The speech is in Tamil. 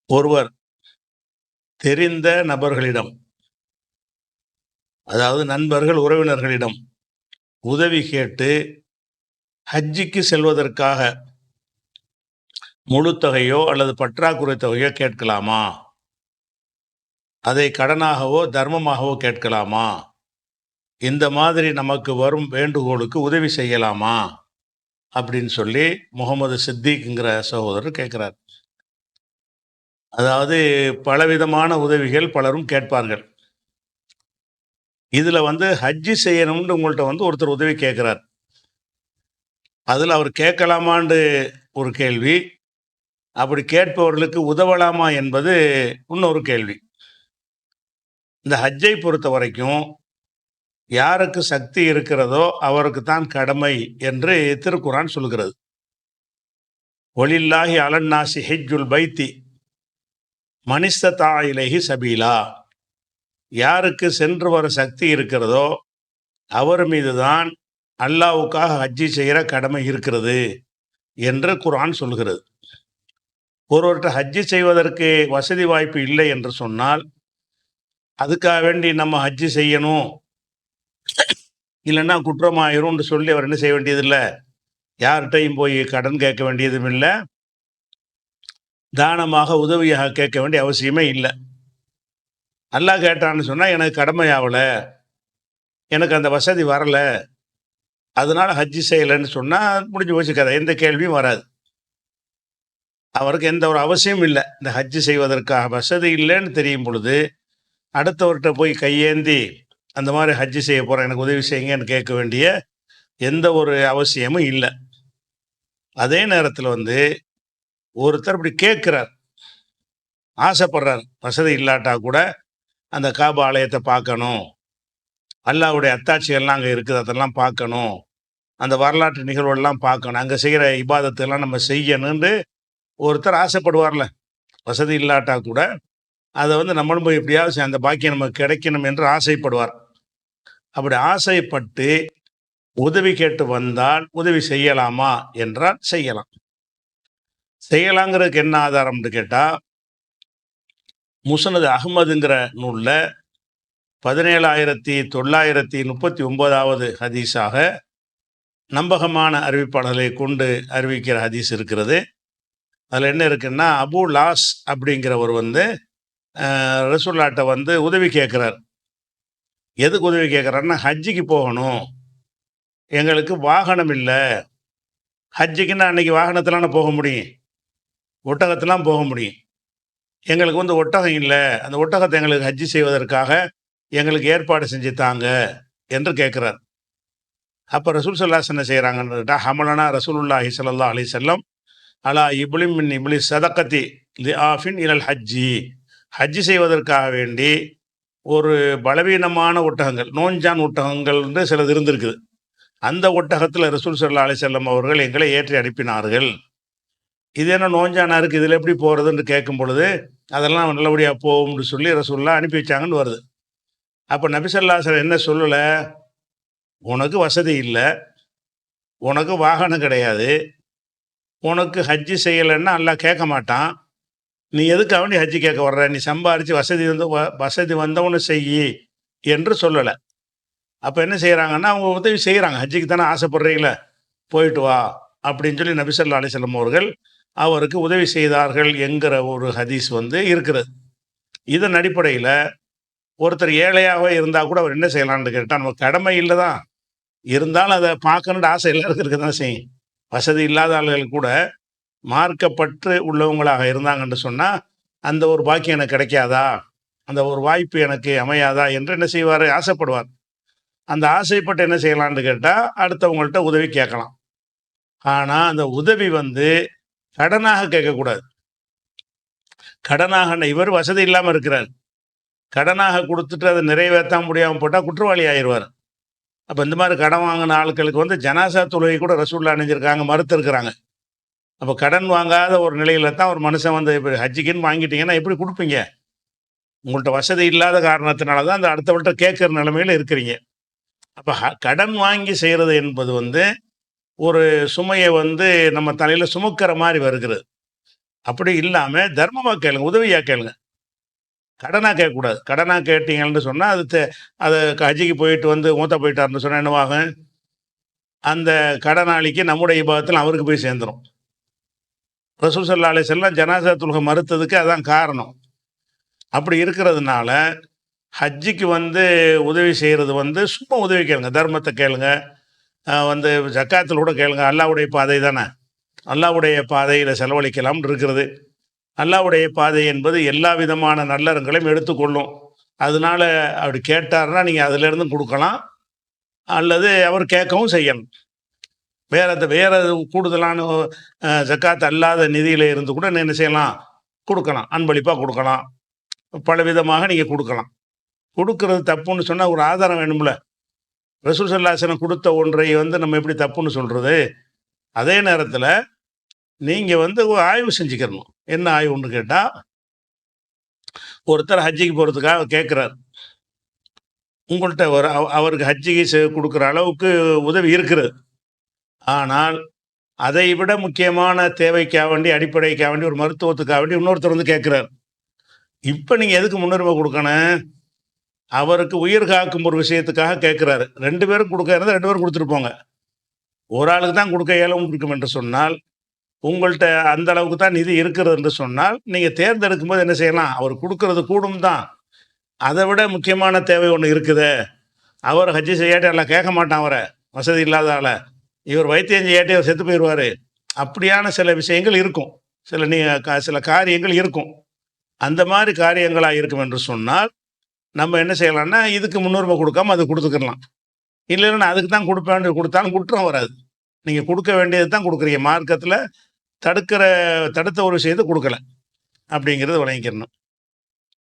ஒருவர் தெரிந்த நபர்களிடம், அதாவது நண்பர்கள், உறவினர்களிடம் உதவி கேட்டு ஹஜ்ஜிக்கு செல்வதற்காக முழு தொகையோ அல்லது பற்றாக்குறை தொகையோ கேட்கலாமா? அதை கடனாகவோ தர்மமாகவோ கேட்கலாமா? இந்த மாதிரி நமக்கு வரும் வேண்டுகோளுக்கு உதவி செய்யலாமா? அப்படின்னு சொல்லி முகமது சித்திக்ங்கிற சகோதரர் கேட்கிறார். அதாவது பலவிதமான உதவிகள் பலரும் கேட்பார்கள். இதுல ஹஜ்ஜி செய்யணும்னு உங்கள்ட்ட ஒருத்தர் உதவி கேட்கிறார். அதுல அவர் கேட்கலாமான்னு ஒரு கேள்வி, அப்படி கேட்பவர்களுக்கு உதவலாமா என்பது இன்னொரு கேள்வி. இந்த ஹஜ்ஜை பொறுத்த வரைக்கும் யாருக்கு சக்தி இருக்கிறதோ அவருக்கு தான் கடமை என்று திருக்குரான் சொல்கிறது. ஒலில்லாஹி அலன்னாசி ஹிஜ்ஜுல் பைத்தி மனிஸ்ததா இலைஹி சபீலா. யாருக்கு சென்று வர சக்தி இருக்கிறதோ அவர் மீதுதான் அல்லாஹ்வுக்காக ஹஜ்ஜி செய்கிற கடமை இருக்கிறது என்று குர்ஆன் சொல்கிறது. ஒருவர்கிட்ட ஹஜ்ஜி செய்வதற்கு வசதி வாய்ப்பு இல்லை என்று சொன்னால், அதுக்காக வேண்டி நம்ம ஹஜ்ஜி செய்யணும், இல்லைன்னா குற்றமாயிரும்னு சொல்லி அவர் என்ன செய்ய வேண்டியதில்லை, யார்கிட்டையும் போய் கடன் கேட்க வேண்டியதும் இல்லை, தானமாக உதவியாக கேட்க வேண்டிய அவசியமே இல்லை. அல்லாஹ் கேட்டான்னு சொன்னால் எனக்கு கடமை ஆகலை, எனக்கு அந்த வசதி வரலை, அதனால ஹஜ்ஜி செய்யலைன்னு சொன்னால் முடிஞ்சு போச்சு கதை, எந்த கேள்வியும் வராது. அவருக்கு எந்த ஒரு அவசியமும் இல்லை. இந்த ஹஜ்ஜி செய்வதற்காக வசதி இல்லைன்னு தெரியும் பொழுது அடுத்தவர்கிட்ட போய் கையேந்தி அந்த மாதிரி ஹஜ்ஜி செய்ய போகிறேன் எனக்கு உதவி செய்யுங்கன்னு கேட்க வேண்டிய எந்த ஒரு அவசியமும் இல்லை. அதே நேரத்தில் ஒருத்தர் இப்படி கேட்குறார், ஆசைப்படுறார், வசதி இல்லாட்டா கூட அந்த காபா ஆலயத்தை பார்க்கணும், அல்லாஹ்வுடைய அத்தாட்சிகள்லாம் அங்கே இருக்குது, அதெல்லாம் பார்க்கணும், அந்த வரலாற்று நிகழ்வுகள்லாம் பார்க்கணும், அங்கே செய்கிற இபாதத்தெல்லாம் நம்ம செய்யணும்னு ஒருத்தர் ஆசைப்படுவார்ல. வசதி இல்லாட்டா கூட அதை நம்மளும் போய் எப்படியாவது அந்த பாக்கியம் நமக்கு கிடைக்கணும் என்று ஆசைப்படுவார். அப்படி ஆசைப்பட்டு உதவி கேட்டு வந்தால் உதவி செய்யலாமா என்றால் செய்யலாம். செய்யலாங்கிறதுக்கு என்ன ஆதாரம்னு கேட்டால், முஸ்னத் அஹ்மதுங்கிற நூலில் 17,939வது ஹதீஸாக நம்பகமான அறிவிப்பாளர்களை கொண்டு அறிவிக்கிற ஹதீஸ் இருக்கிறது. அதில் என்ன இருக்குன்னா, அபு லாஸ் அப்படிங்கிறவர் ரசூலுல்லாஹ்ட்ட உதவி கேட்குறார். எதுக்கு உதவி கேட்குறாருன்னா, ஹஜ்ஜிக்கு போகணும், எங்களுக்கு வாகனம் இல்லை. ஹஜ்ஜிக்குன்னா அன்றைக்கி வாகனத்திலான போக முடியும், ஒட்டகத்திலாம் போக முடியும். எங்களுக்கு ஒட்டகம் இல்லை, அந்த ஒட்டகத்தை எங்களுக்கு ஹஜ்ஜி செய்வதற்காக எங்களுக்கு ஏற்பாடு செஞ்சு தாங்க என்று கேட்குறார். அப்போ ரசூல் ஸல்லல்லாஹு அலைஹி வஸல்லம் என்ன செய்கிறாங்கன்னு கேட்டால், ஹமலனா ரசூலுல்லாஹி ஸல்லல்லாஹு அலைஹி வஸல்லம் அலா இப்லிம் மின் இப்லி சதக்கத்தி லிஆஃபின் இலல் ஹஜ்ஜி. ஹஜ்ஜி செய்வதற்காக வேண்டி ஒரு பலவீனமான ஒட்டகங்கள், நோஞ்சான் ஒட்டகங்கள் என்று சிலது இருந்திருக்குது. அந்த ஒட்டகத்தில் ரசூல் ஸல்லல்லாஹு அலைஹி வஸல்லம் அவர்கள் எங்களை ஏற்றி அனுப்பினார்கள். இது என்ன நோஞ்சானா இருக்குது, இதில் எப்படி போகிறதுன்னு கேட்கும் பொழுது, அதெல்லாம் நல்லபடியாக போகும்னு சொல்லி ரசூலுல்லாஹ் அனுப்பி வச்சாங்கன்னு வருது. அப்போ நபி ஸல்லல்லாஹு அலைஹி வஸல்லம் என்ன சொல்லலை, உனக்கு வசதி இல்லை, உனக்கு வாகனம் கிடையாது, உனக்கு ஹஜ்ஜி செய்யலைன்னா அல்லாஹ் கேட்க மாட்டான், நீ எதுக்காக வேண்டி ஹஜ்ஜி கேட்க வர்ற, நீ சம்பாரித்து வசதி வந்தவனு செய்யி என்று சொல்லலை. அப்போ என்ன செய்கிறாங்கன்னா, அவங்க உதவி செய்கிறாங்க, ஹஜ்ஜிக்கு தானே ஆசைப்படுறீங்களே போயிட்டு வா அப்படின்னு சொல்லி நபி ஸல்லல்லாஹு அலைஹி வஸல்லம் அவர்கள் அவருக்கு உதவி செய்தார்கள் என்கிற ஒரு ஹதீஸ் இருக்கிறது. இதன் அடிப்படையில் ஒருத்தர் ஏழையாகவே இருந்தால் கூட அவர் என்ன செய்யலான்னு கேட்டால், நம்ம கடமை இல்லை தான், இருந்தாலும் அதை பார்க்கணுன்ற ஆசை எல்லாருக்கும் இருக்க தான் செய்யும். வசதி இல்லாத ஆளுகள் கூட மார்க்கப்பற்று உள்ளவங்களாக இருந்தாங்கன்னு சொன்னால், அந்த ஒரு பாக்கியம் எனக்கு கிடைக்காதா, அந்த ஒரு வாய்ப்பு எனக்கு அமையாதா என்று என்ன செய்வார், ஆசைப்படுவார். அந்த ஆசைப்பட்டு என்ன செய்யலான்னு கேட்டால், அடுத்தவங்கள்ட்ட உதவி கேட்கலாம். ஆனால் அந்த உதவி கடனாக கேட்கக்கூடாது. கடனாக இவர் வசதி இல்லாமல் இருக்கிறார், கடனாக கொடுத்துட்டு அதை நிறைவேற்ற முடியாமல் போட்டால் குற்றவாளி ஆயிடுவார். அப்போ இந்த மாதிரி கடன் வாங்கின ஆட்களுக்கு ஜனாசா தொழுகை கூட ரசூலுல்லாஹ் அணிஞ்சிருக்காங்க, மறுத்து இருக்கிறாங்க. அப்போ கடன் வாங்காத ஒரு நிலையில தான் ஒரு மனுஷன் இப்போ ஹஜ்ஜிக்குன்னு வாங்கிட்டீங்கன்னா எப்படி கொடுப்பீங்க? உங்கள்கிட்ட வசதி இல்லாத காரணத்தினால தான் அந்த அடுத்தவள்கிட்ட கேட்குற நிலைமையில் இருக்கிறீங்க. அப்போ கடன் வாங்கி செய்கிறது என்பது ஒரு சுமையை நம்ம தலையில் சுமக்கிற மாதிரி வருகிறது. அப்படி இல்லாம தர்மமா கேளுங்க, உதவியா கேளுங்க. கடனா கேட்கக்கூடாது. கடனா கேட்டீங்கன்னு சொன்னா, அது ஹஜ்ஜுக்கு போயிட்டு வந்து மூத்தா போயிட்டாருன்னு சொன்னா என்னவாகும்? அந்த கடனாளிக்கு நம்முடைய இபாதத்துல அவருக்கு போய் சேர்ந்துரும். ரசூல் ஸல்லல்லாஹு அலைஹி வஸல்லம் ஜனாஸா தொழுகை மறுத்ததுக்கு அதான் காரணம். அப்படி இருக்கிறதுனால, ஹஜ்ஜுக்கு வந்து உதவி செய்றது வந்து சும்மா உதவி கேளுங்க. தர்மத்த கேளுங்க. வந்து ஜக்காத்துல கூட கேளுங்க. அல்லாஹ்வுடைய பாதை தான. அல்லாஹ்வுடைய பாதையில செலவழிக்கலாம்னு இருக்கிறது. அல்லாஹ்வுடைய பாதை என்பது எல்லா விதமான நல்லறங்களையும் எடுத்துக்கொள்ளும். அதனால அப்படி கேட்டாருன்னா, நீங்க அதிலிருந்தும் குடுக்கலாம். அல்லது அவர் கேட்கவும் செய்யணும். வேற கூடுதலான ஜக்காத் அல்லாத நிதியில இருந்து கூட என்ன செய்யலாம்? குடுக்கலாம். அன்பளிப்பா குடுக்கலாம். பலவிதமாக நீங்க குடுக்கலாம். குடுக்கிறது தப்புன்னு சொன்னா ஒரு ஆதாரம் வேணும்ல. ரசூல் ஸல்லல்லாஹு அலைஹி வஸல்லம் குடுத்த ஒன்றை வந்து நம்ம எப்படி தப்புன்னு சொல்றது? அதே நேரத்தில நீங்க வந்து ஒரு ஆய்வு செஞ்சுக்கிறணும். என்ன ஆய்வுன்னு கேட்டா, ஒருத்தர் ஹஜ்ஜுக்கு போறதுக்காக கேட்கிறார். உங்கள்ட்ட ஒரு அவருக்கு ஹஜ்ஜுக்கு குடுக்குற அளவுக்கு உதவி இருக்கிறது. ஆனால், அதை விட முக்கியமான தேவைக்காக வேண்டி, அடிப்படைக்காக வேண்டி, ஒரு மருத்துவத்துக்காக வேண்டி இன்னொருத்தர் வந்து கேட்கிறார். இப்ப நீங்க எதுக்கு முன்னுரிமை குடுக்கணும்? அவருக்கு உயிர் காக்கும் ஒரு விஷயத்துக்காக கேட்கிறாரு. 2 பேரும் குடுக்க இருந்தா 2 பேரும் குடுத்துட்டு போங்க. ஒரு ஆளுக்கு தான் குடுக்க இயலும் இருக்கும் என்று சொன்னால், உங்கள்ட்ட அந்த அளவுக்கு தான் நிதி இருக்கிறது என்று சொன்னால், நீங்க தேர்ந்தெடுக்கும்போது என்ன செய்யலாம்? அவர் குடுக்கிறது கூடும் தான். அத விட முக்கியமான தேவை ஒண்ணு இருக்குதே. அவர் ஹஜ்ஜு செய்யாட்டி அல்லாஹ் கேட்க மாட்டான் அவர. வசதி இல்லாத ஆள. இவர் வைத்தியம் செய்யாட்டி அவர் செத்து போயிருவாரு. அப்படியான சில விஷயங்கள் இருக்கும். சில காரியங்கள் இருக்கும். அந்த மாரி காரியங்களா இருக்கும் என்று சொன்னால், நம்ம என்ன செய்யலாம்னா, இதுக்கு முன்னுரிமை குடுக்காம அது குடுத்துக்கிரலாம். இல்லன்னா நான் அதுக்கு தான் குடுப்பேன்னு குடுத்தாலும் குற்றம் வராது. நீங்க குடுக்க வேண்டியது தான் குடுக்குறீங்க. மார்க்கத்தில தடுத்த ஒரு விஷயத்த குடுக்கல. அப்படிங்கிறத விளங்கிக்கிறணும்.